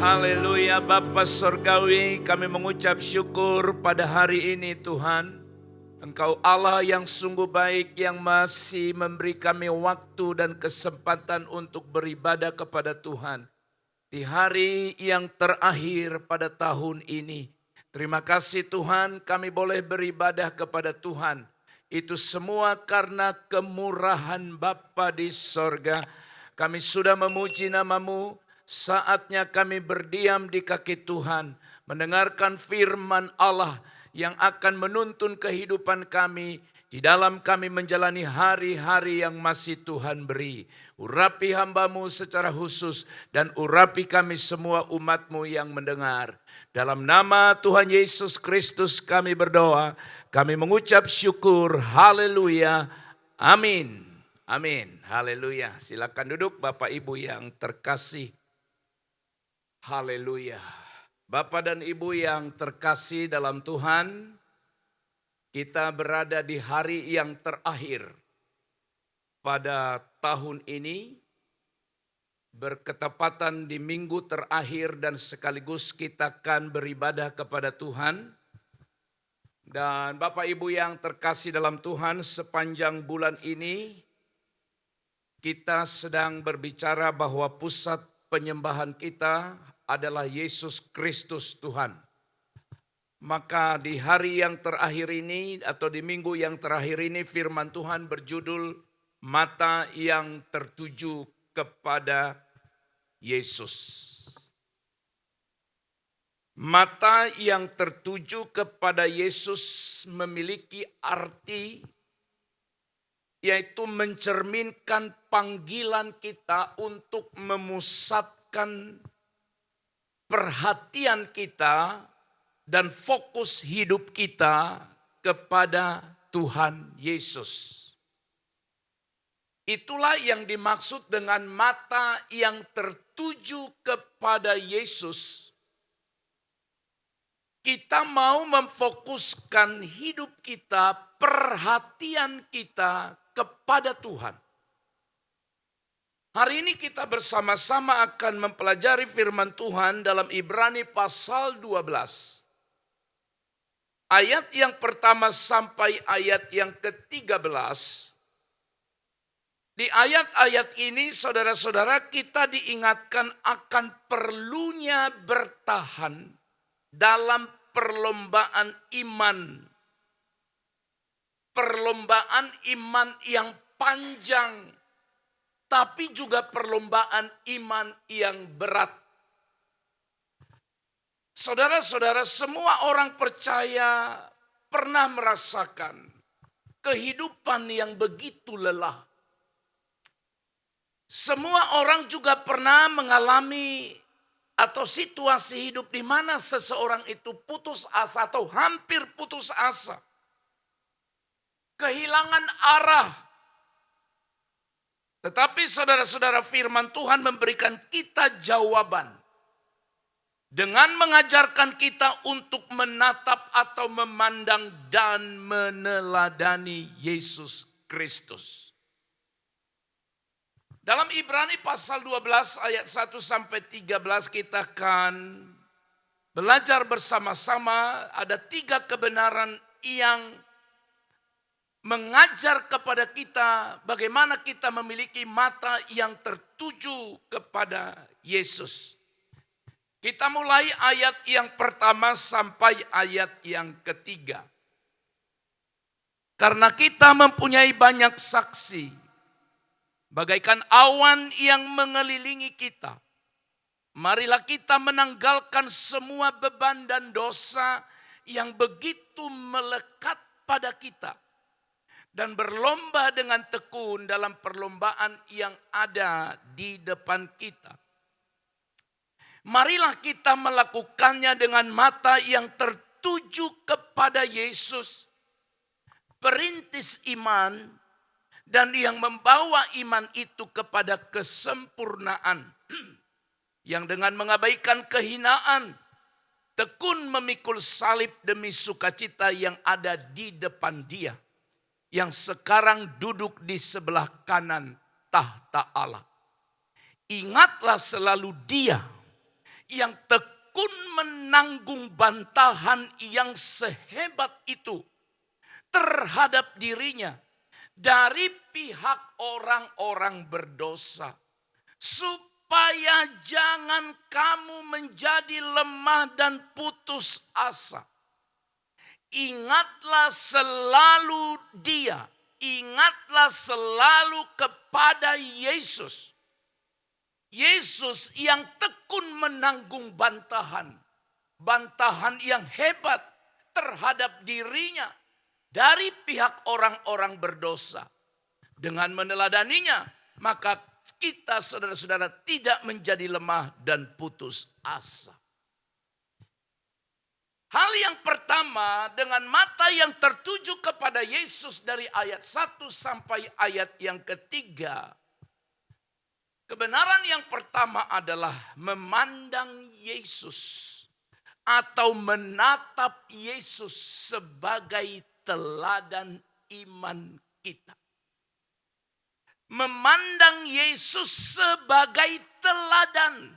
Haleluya Bapa Surgawi, kami mengucap syukur pada hari ini Tuhan. Engkau Allah yang sungguh baik, yang masih memberi kami waktu dan kesempatan untuk beribadah kepada Tuhan. Di hari yang terakhir pada tahun ini. Terima kasih Tuhan, kami boleh beribadah kepada Tuhan. Itu semua karena kemurahan Bapa di sorga. Kami sudah memuji nama-Mu. Saatnya kami berdiam di kaki Tuhan, mendengarkan firman Allah yang akan menuntun kehidupan kami di dalam kami menjalani hari-hari yang masih Tuhan beri. Urapi hamba-Mu secara khusus dan urapi kami semua umat-Mu yang mendengar. Dalam nama Tuhan Yesus Kristus kami berdoa, kami mengucap syukur, haleluya, amin. Amin, haleluya. Silakan duduk Bapak Ibu yang terkasih. Haleluya. Bapak dan Ibu yang terkasih dalam Tuhan, kita berada di hari yang terakhir pada tahun ini, berketepatan di minggu terakhir dan sekaligus kita akan beribadah kepada Tuhan. Dan Bapak Ibu yang terkasih dalam Tuhan, sepanjang bulan ini kita sedang berbicara bahwa pusat penyembahan kita adalah Yesus Kristus Tuhan. Maka di hari yang terakhir ini atau di minggu yang terakhir ini firman Tuhan berjudul Mata yang tertuju kepada Yesus. Mata yang tertuju kepada Yesus memiliki arti yaitu mencerminkan panggilan kita untuk memusatkan perhatian kita dan fokus hidup kita kepada Tuhan Yesus. Itulah yang dimaksud dengan mata yang tertuju kepada Yesus. Kita mau memfokuskan hidup kita, perhatian kita kepada Tuhan. Hari ini kita bersama-sama akan mempelajari firman Tuhan dalam Ibrani pasal 12. Ayat yang pertama sampai ayat yang ke-13. Di ayat-ayat ini saudara-saudara kita diingatkan akan perlunya bertahan dalam perlombaan iman. Perlombaan iman yang panjang. Tapi juga perlombaan iman yang berat. Saudara-saudara, semua orang percaya pernah merasakan kehidupan yang begitu lelah. Semua orang juga pernah mengalami atau situasi hidup di mana seseorang itu putus asa atau hampir putus asa. Kehilangan arah. Tetapi saudara-saudara, firman Tuhan memberikan kita jawaban. Dengan mengajarkan kita untuk menatap atau memandang dan meneladani Yesus Kristus. Dalam Ibrani pasal 12 ayat 1 sampai 13 kita akan belajar bersama-sama ada 3 kebenaran yang mengajar kepada kita bagaimana kita memiliki mata yang tertuju kepada Yesus. Kita mulai ayat yang pertama sampai ayat yang ketiga. Karena kita mempunyai banyak saksi, bagaikan awan yang mengelilingi kita. Marilah kita menanggalkan semua beban dan dosa yang begitu melekat pada kita. Dan berlomba dengan tekun dalam perlombaan yang ada di depan kita. Marilah kita melakukannya dengan mata yang tertuju kepada Yesus, perintis iman, dan yang membawa iman itu kepada kesempurnaan. Yang dengan mengabaikan kehinaan, tekun memikul salib demi sukacita yang ada di depan Dia. Yang sekarang duduk di sebelah kanan tahta Allah. Ingatlah selalu Dia yang tekun menanggung bantahan yang sehebat itu terhadap dirinya dari pihak orang-orang berdosa, supaya jangan kamu menjadi lemah dan putus asa. Ingatlah selalu Dia, ingatlah selalu kepada Yesus. Yesus yang tekun menanggung bantahan yang hebat terhadap dirinya dari pihak orang-orang berdosa. Dengan meneladaninya, maka kita saudara-saudara tidak menjadi lemah dan putus asa. Hal yang pertama, dengan mata yang tertuju kepada Yesus dari ayat 1 sampai ayat yang ketiga. Kebenaran yang pertama adalah memandang Yesus atau menatap Yesus sebagai teladan iman kita. Memandang Yesus sebagai teladan.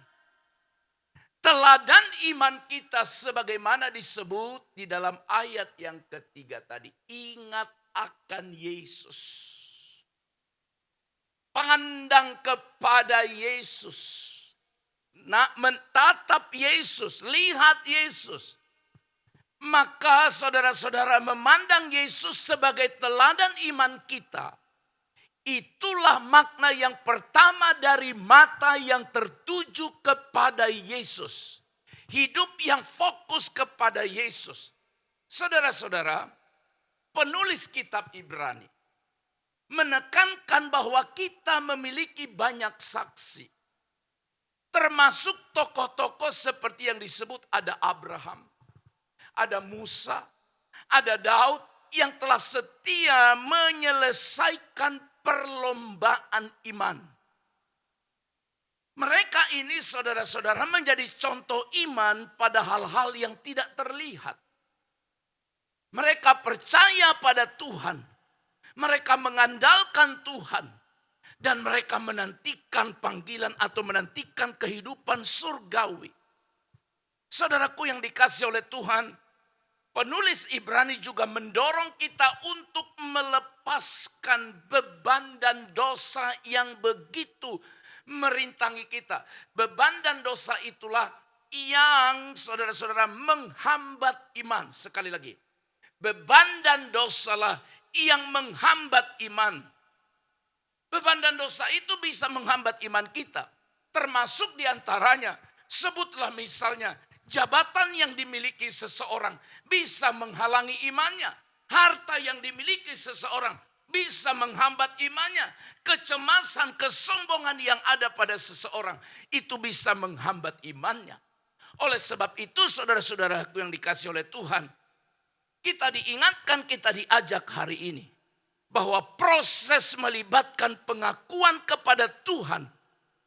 Teladan iman kita sebagaimana disebut di dalam ayat yang ketiga tadi. Ingat akan Yesus. Pandang kepada Yesus. Menatap Yesus, lihat Yesus. Maka saudara-saudara memandang Yesus sebagai teladan iman kita. Itulah makna yang pertama dari mata yang tertuju kepada Yesus. Hidup yang fokus kepada Yesus. Saudara-saudara, penulis kitab Ibrani menekankan bahwa kita memiliki banyak saksi. Termasuk tokoh-tokoh seperti yang disebut ada Abraham, ada Musa, ada Daud yang telah setia menyelesaikan perlombaan iman. Mereka ini saudara-saudara menjadi contoh iman pada hal-hal yang tidak terlihat. Mereka percaya pada Tuhan. Mereka mengandalkan Tuhan. Dan mereka menantikan panggilan atau menantikan kehidupan surgawi. Saudaraku yang dikasih oleh Tuhan, penulis Ibrani juga mendorong kita untuk melepaskan beban dan dosa yang begitu merintangi kita. Beban dan dosa itulah yang saudara-saudara menghambat iman. Sekali lagi, beban dan dosalah yang menghambat iman. Beban dan dosa itu bisa menghambat iman kita. Termasuk diantaranya, sebutlah misalnya, jabatan yang dimiliki seseorang bisa menghalangi imannya. Harta yang dimiliki seseorang bisa menghambat imannya. Kecemasan, kesombongan yang ada pada seseorang itu bisa menghambat imannya. Oleh sebab itu saudara-saudaraku yang dikasih oleh Tuhan, kita diingatkan, kita diajak hari ini bahwa proses melibatkan pengakuan kepada Tuhan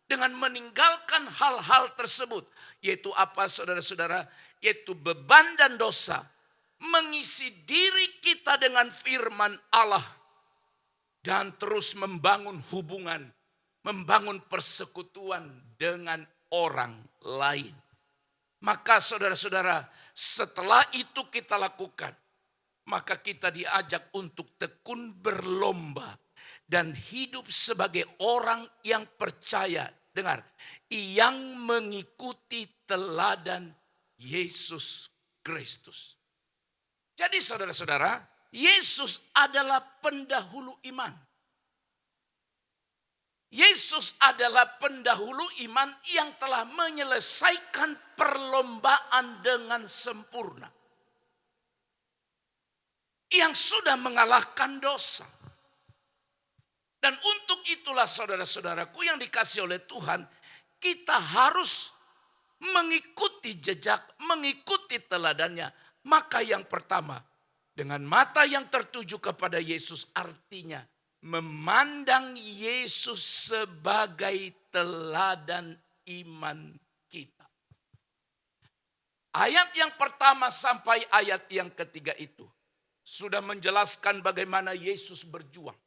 dengan meninggalkan hal-hal tersebut. Yaitu apa saudara-saudara? Yaitu beban dan dosa. Mengisi diri kita dengan firman Allah. Dan terus membangun hubungan. Membangun persekutuan dengan orang lain. Maka saudara-saudara, setelah itu kita lakukan, maka kita diajak untuk tekun berlomba dan hidup sebagai orang yang percaya. Dengar, yang mengikuti teladan Yesus Kristus. Jadi saudara-saudara, Yesus adalah pendahulu iman. Yesus adalah pendahulu iman yang telah menyelesaikan perlombaan dengan sempurna. Yang sudah mengalahkan dosa. Dan untuk itulah saudara-saudaraku yang dikasih oleh Tuhan, kita harus mengikuti jejak, mengikuti teladannya. Maka yang pertama, dengan mata yang tertuju kepada Yesus, artinya memandang Yesus sebagai teladan iman kita. Ayat yang pertama sampai ayat yang ketiga itu sudah menjelaskan bagaimana Yesus berjuang.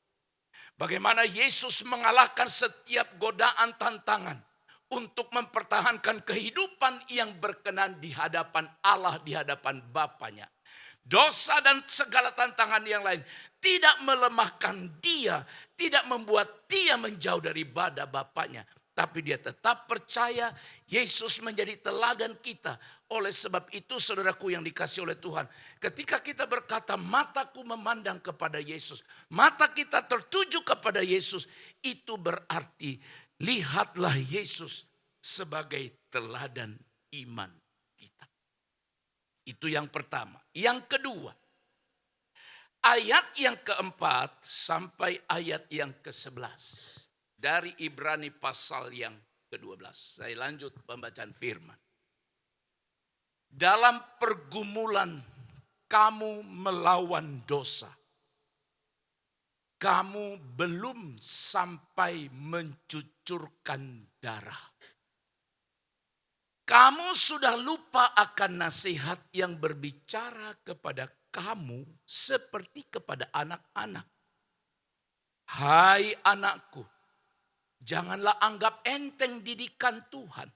Bagaimana Yesus mengalahkan setiap godaan tantangan untuk mempertahankan kehidupan yang berkenan di hadapan Allah, di hadapan Bapanya. Dosa dan segala tantangan yang lain tidak melemahkan dia, tidak membuat dia menjauh daripada Bapanya. Tapi dia tetap percaya Yesus menjadi teladan kita. Oleh sebab itu saudaraku yang dikasihi oleh Tuhan, ketika kita berkata mataku memandang kepada Yesus, mata kita tertuju kepada Yesus, itu berarti lihatlah Yesus sebagai teladan iman kita. Itu yang pertama. Yang kedua, ayat yang keempat sampai ayat yang ke-11 dari Ibrani pasal yang ke-12. Saya lanjut pembacaan firman. Dalam pergumulan kamu melawan dosa, kamu belum sampai mencucurkan darah. Kamu sudah lupa akan nasihat yang berbicara kepada kamu seperti kepada anak-anak. Hai anakku, janganlah anggap enteng didikan Tuhan.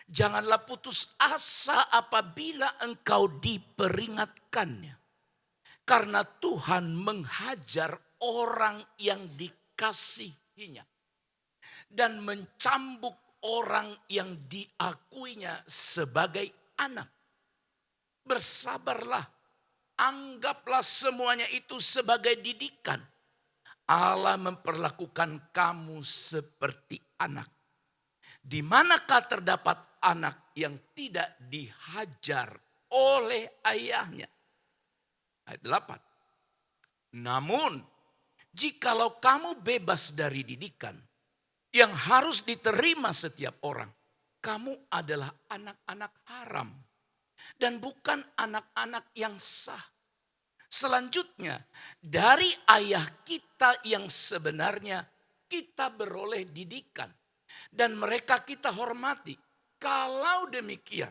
Janganlah putus asa apabila engkau diperingatkannya. Karena Tuhan menghajar orang yang dikasihinya. Dan mencambuk orang yang diakuinya sebagai anak. Bersabarlah, anggaplah semuanya itu sebagai didikan. Allah memperlakukan kamu seperti anak. Di manakah terdapat anak yang tidak dihajar oleh ayahnya? Ayat 8. Namun, jikalau kamu bebas dari didikan yang harus diterima setiap orang, kamu adalah anak-anak haram dan bukan anak-anak yang sah. Selanjutnya, dari ayah kita yang sebenarnya kita beroleh didikan dan mereka kita hormati. Kalau demikian,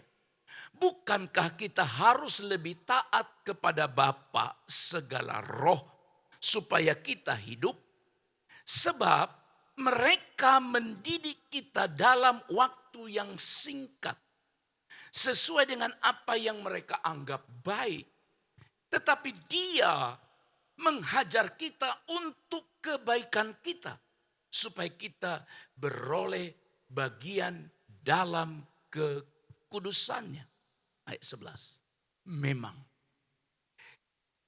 bukankah kita harus lebih taat kepada Bapa segala roh supaya kita hidup? Sebab mereka mendidik kita dalam waktu yang singkat, sesuai dengan apa yang mereka anggap baik. Tetapi Dia menghajar kita untuk kebaikan kita, supaya kita beroleh bagian dalam kekudusannya. Ayat 11. Memang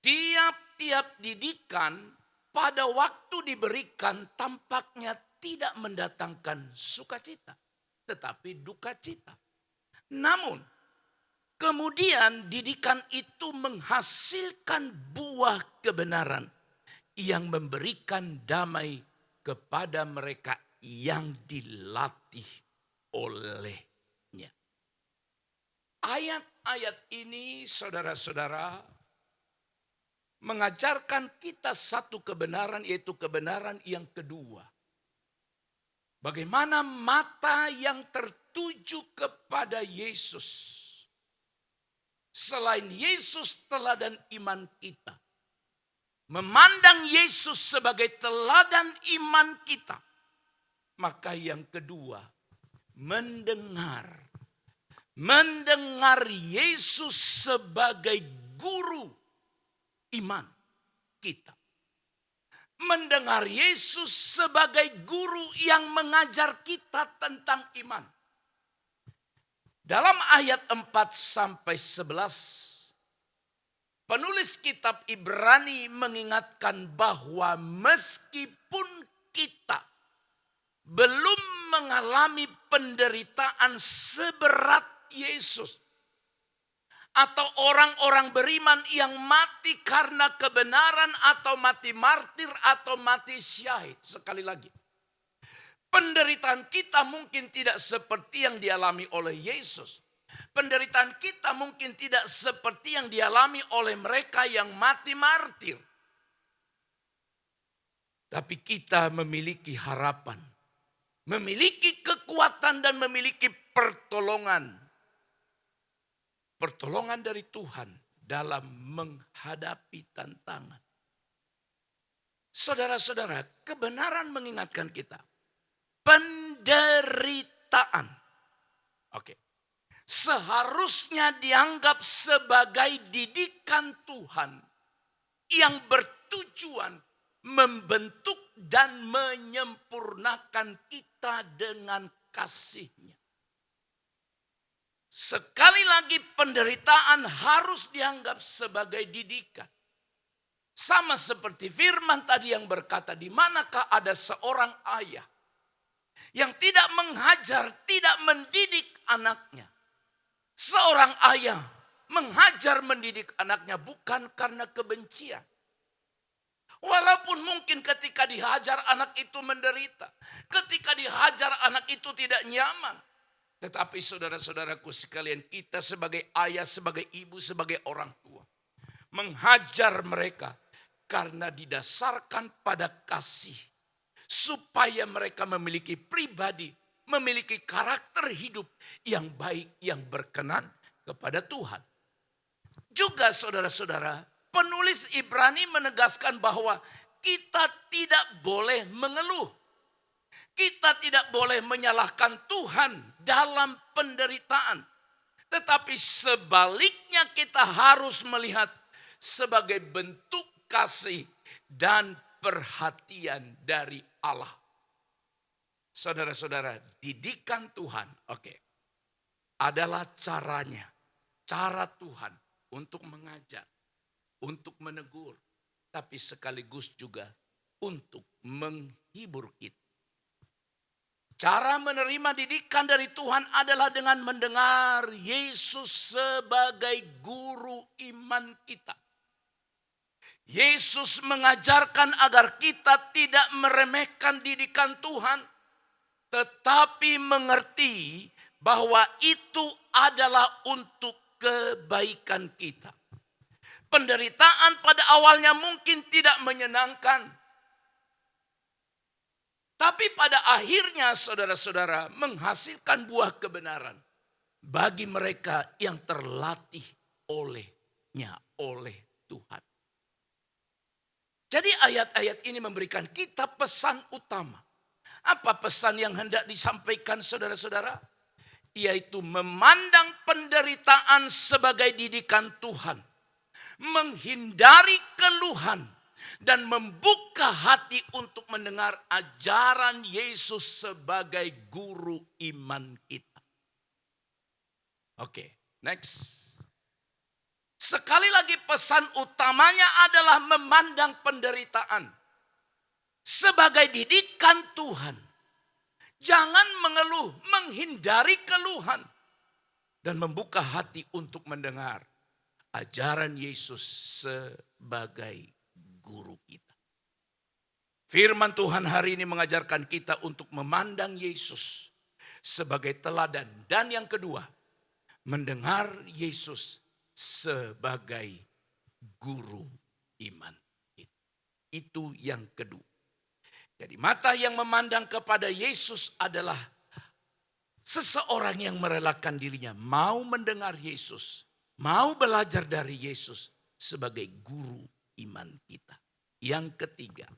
tiap-tiap didikan pada waktu diberikan tampaknya tidak mendatangkan sukacita, tetapi duka cita. Namun kemudian didikan itu menghasilkan buah kebenaran yang memberikan damai kepada mereka yang dilatih olehnya. Ayat-ayat ini saudara-saudara mengajarkan kita satu kebenaran, yaitu kebenaran yang kedua. Bagaimana mata yang tertuju kepada Yesus. Selain Yesus teladan iman kita. Memandang Yesus sebagai teladan iman kita. Maka yang kedua, mendengar. Mendengar Yesus sebagai guru iman kita. Mendengar Yesus sebagai guru yang mengajar kita tentang iman. Dalam ayat 4 sampai 11, penulis kitab Ibrani mengingatkan bahwa meskipun kita belum mengalami penderitaan seberat Yesus, atau orang-orang beriman yang mati karena kebenaran atau mati martir atau mati syahid. Sekali lagi, penderitaan kita mungkin tidak seperti yang dialami oleh Yesus. Penderitaan kita mungkin tidak seperti yang dialami oleh mereka yang mati martir. Tapi kita memiliki harapan, memiliki kekuatan dan memiliki pertolongan. Pertolongan dari Tuhan dalam menghadapi tantangan. Saudara-saudara, kebenaran mengingatkan kita. Penderitaan penderitaan. Oke. Seharusnya dianggap sebagai didikan Tuhan yang bertujuan membentuk dan menyempurnakan kita dengan kasih-Nya. Sekali lagi penderitaan harus dianggap sebagai didikan. Sama seperti firman tadi yang berkata, di manakah ada seorang ayah yang tidak menghajar, tidak mendidik anaknya. Seorang ayah menghajar mendidik anaknya bukan karena kebencian. Walaupun mungkin ketika dihajar anak itu menderita. Ketika dihajar anak itu tidak nyaman. Tetapi saudara-saudaraku sekalian, kita sebagai ayah, sebagai ibu, sebagai orang tua. Menghajar mereka karena didasarkan pada kasih. Supaya mereka memiliki pribadi, memiliki karakter hidup yang baik, yang berkenan kepada Tuhan. Juga saudara-saudara, penulis Ibrani menegaskan bahwa kita tidak boleh mengeluh. Kita tidak boleh menyalahkan Tuhan dalam penderitaan. Tetapi sebaliknya kita harus melihat sebagai bentuk kasih dan perhatian dari Allah. Saudara-saudara, didikan Tuhan, adalah caranya. Cara Tuhan untuk mengajar, untuk menegur, tapi sekaligus juga untuk menghibur kita. Cara menerima didikan dari Tuhan adalah dengan mendengar Yesus sebagai guru iman kita. Yesus mengajarkan agar kita tidak meremehkan didikan Tuhan, tetapi mengerti bahwa itu adalah untuk kebaikan kita. Penderitaan pada awalnya mungkin tidak menyenangkan. Tapi pada akhirnya saudara-saudara menghasilkan buah kebenaran bagi mereka yang terlatih olehnya, oleh Tuhan. Jadi ayat-ayat ini memberikan kita pesan utama. Apa pesan yang hendak disampaikan saudara-saudara? Yaitu memandang penderitaan sebagai didikan Tuhan. Menghindari keluhan. Dan membuka hati untuk mendengar ajaran Yesus sebagai guru iman kita. Next. Sekali lagi pesan utamanya adalah memandang penderitaan sebagai didikan Tuhan. Jangan mengeluh, menghindari keluhan. Dan membuka hati untuk mendengar ajaran Yesus sebagai guru kita. Firman Tuhan hari ini mengajarkan kita untuk memandang Yesus sebagai teladan. Dan yang kedua, mendengar Yesus sebagai guru iman kita. Itu yang kedua. Jadi mata yang memandang kepada Yesus adalah seseorang yang merelakan dirinya mau mendengar Yesus, mau belajar dari Yesus sebagai guru iman kita. Yang ketiga,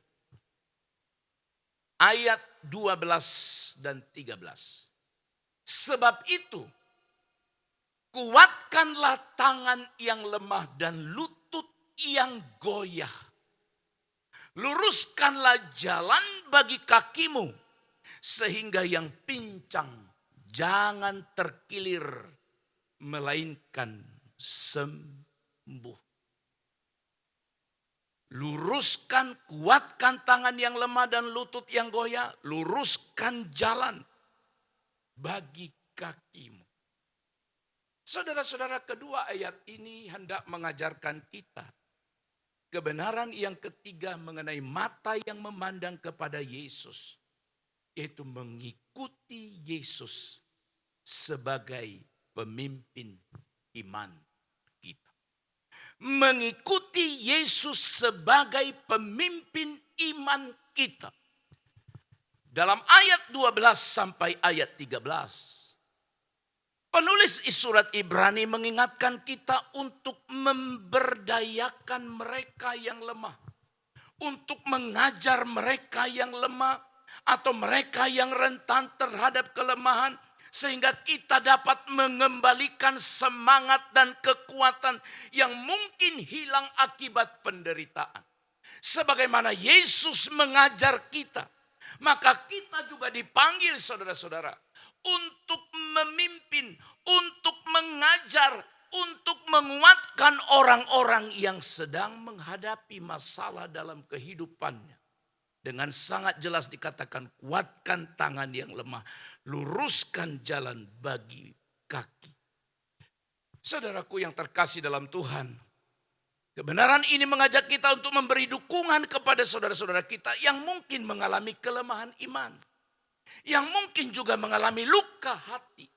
ayat 12 dan 13. Sebab itu, kuatkanlah tangan yang lemah dan lutut yang goyah. Luruskanlah jalan bagi kakimu, sehingga yang pincang jangan terkilir, melainkan sembuh. Luruskan, kuatkan tangan yang lemah dan lutut yang goyah. Luruskan jalan bagi kakimu. Saudara-saudara, kedua ayat ini hendak mengajarkan kita kebenaran yang ketiga mengenai mata yang memandang kepada Yesus. Yaitu mengikuti Yesus sebagai pemimpin iman kita. Mengikuti Yesus sebagai pemimpin iman kita. Dalam ayat 12 sampai ayat 13. Penulis surat Ibrani mengingatkan kita untuk memberdayakan mereka yang lemah. Untuk mengajar mereka yang lemah. atau mereka yang rentan terhadap kelemahan, sehingga kita dapat mengembalikan semangat dan kekuatan yang mungkin hilang akibat penderitaan. Sebagaimana Yesus mengajar kita, maka kita juga dipanggil saudara-saudara untuk memimpin, untuk mengajar, untuk menguatkan orang-orang yang sedang menghadapi masalah dalam kehidupannya. Dengan sangat jelas dikatakan, kuatkan tangan yang lemah, luruskan jalan bagi kaki. Saudaraku yang terkasih dalam Tuhan, kebenaran ini mengajak kita untuk memberi dukungan kepada saudara-saudara kita yang mungkin mengalami kelemahan iman, yang mungkin juga mengalami luka hati.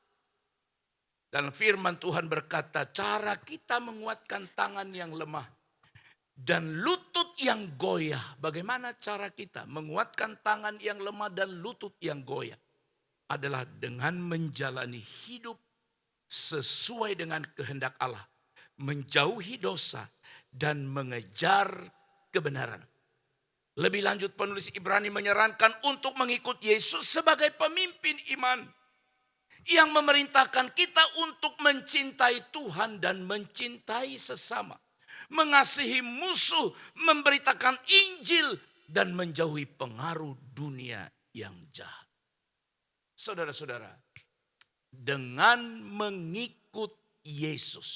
Dan firman Tuhan berkata, cara kita menguatkan tangan yang lemah dan lutut yang goyah. Bagaimana cara kita menguatkan tangan yang lemah dan lutut yang goyah? Adalah dengan menjalani hidup sesuai dengan kehendak Allah. Menjauhi dosa dan mengejar kebenaran. Lebih lanjut penulis Ibrani menyarankan untuk mengikut Yesus sebagai pemimpin iman. Yang memerintahkan kita untuk mencintai Tuhan dan mencintai sesama. Mengasihi musuh, memberitakan Injil, dan menjauhi pengaruh dunia yang jahat. Saudara-saudara, dengan mengikut Yesus,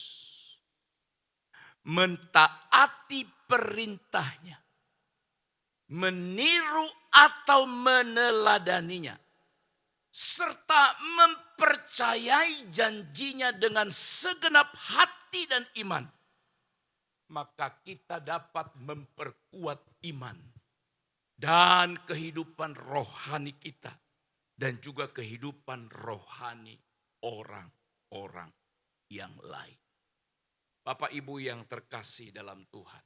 mentaati perintahnya, meniru atau meneladaninya, serta mempercayai janjinya dengan segenap hati dan iman, maka kita dapat memperkuat iman dan kehidupan rohani kita dan juga kehidupan rohani orang-orang yang lain. Bapak Ibu yang terkasih dalam Tuhan,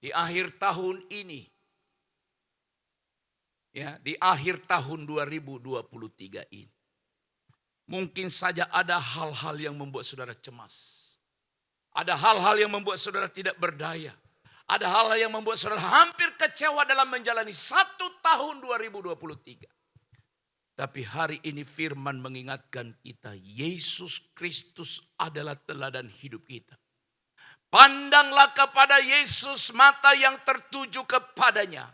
di akhir tahun ini, di akhir tahun 2023 ini, mungkin saja ada hal-hal yang membuat saudara cemas. Ada hal-hal yang membuat saudara tidak berdaya. Ada hal-hal yang membuat saudara hampir kecewa dalam menjalani 1 tahun 2023. Tapi hari ini firman mengingatkan kita, Yesus Kristus adalah teladan hidup kita. Pandanglah kepada Yesus, mata yang tertuju kepadanya.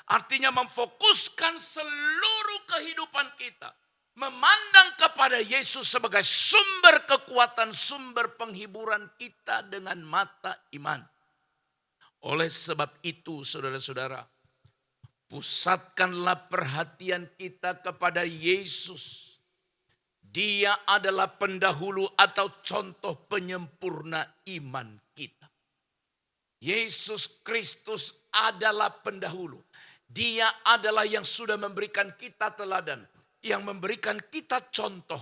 Artinya memfokuskan seluruh kehidupan kita. Memandang kepada Yesus sebagai sumber kekuatan, sumber penghiburan kita dengan mata iman. Oleh sebab itu saudara-saudara, pusatkanlah perhatian kita kepada Yesus. Dia adalah pendahulu atau contoh penyempurna iman kita. Yesus Kristus adalah pendahulu. Dia adalah yang sudah memberikan kita teladan. Yang memberikan kita contoh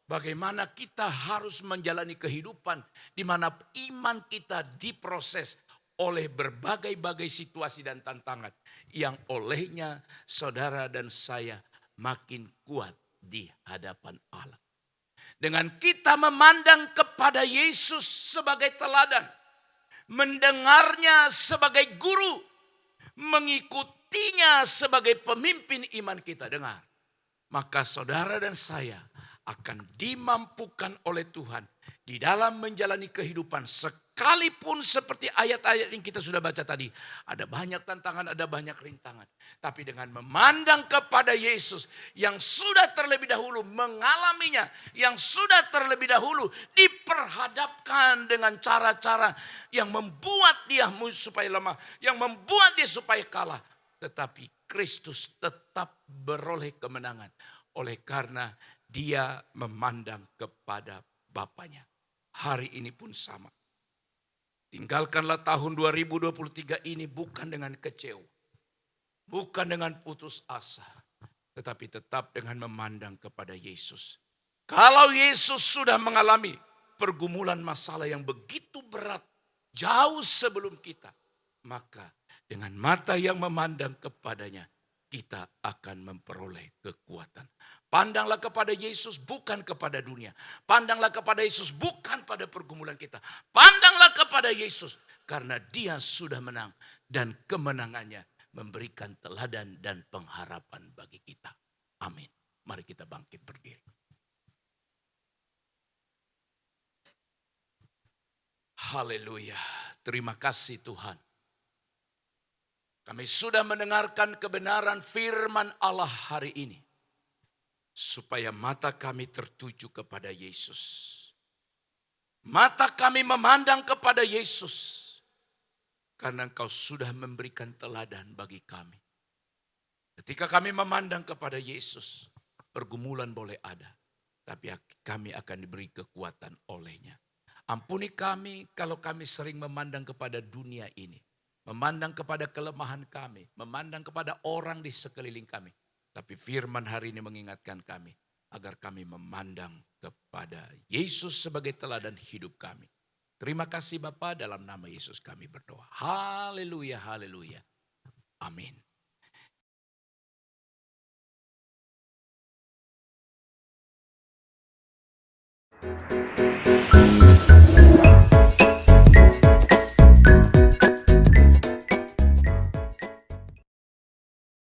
bagaimana kita harus menjalani kehidupan di mana iman kita diproses oleh berbagai-bagai situasi dan tantangan yang olehnya saudara dan saya makin kuat di hadapan Allah. Dengan kita memandang kepada Yesus sebagai teladan, mendengarnya sebagai guru, mengikutinya sebagai pemimpin iman kita, dengar. Maka saudara dan saya akan dimampukan oleh Tuhan di dalam menjalani kehidupan sekalipun seperti ayat-ayat yang kita sudah baca tadi. Ada banyak tantangan, ada banyak rintangan. Tapi dengan memandang kepada Yesus yang sudah terlebih dahulu mengalaminya, yang sudah terlebih dahulu diperhadapkan dengan cara-cara yang membuat dia supaya lemah, yang membuat dia supaya kalah. Tetapi Kristus tetap beroleh kemenangan oleh karena dia memandang kepada Bapanya. Hari ini pun sama. Tinggalkanlah tahun 2023 ini bukan dengan kecewa, bukan dengan putus asa, tetapi tetap dengan memandang kepada Yesus. Kalau Yesus sudah mengalami pergumulan masalah yang begitu berat jauh sebelum kita, maka dengan mata yang memandang kepadanya, kita akan memperoleh kekuatan. Pandanglah kepada Yesus bukan kepada dunia. Pandanglah kepada Yesus bukan pada pergumulan kita. Pandanglah kepada Yesus karena dia sudah menang dan kemenangannya memberikan teladan dan pengharapan bagi kita. Amin. Mari kita bangkit berdiri. Haleluya. Terima kasih Tuhan. Kami sudah mendengarkan kebenaran firman Allah hari ini. Supaya mata kami tertuju kepada Yesus. Mata kami memandang kepada Yesus. Karena Engkau sudah memberikan teladan bagi kami. Ketika kami memandang kepada Yesus, pergumulan boleh ada. Tapi kami akan diberi kekuatan olehnya. Ampuni kami kalau kami sering memandang kepada dunia ini. Memandang kepada kelemahan kami. Memandang kepada orang di sekeliling kami. Tapi firman hari ini mengingatkan kami agar kami memandang kepada Yesus sebagai teladan hidup kami. Terima kasih Bapa, dalam nama Yesus kami berdoa. Haleluya, haleluya. Amin.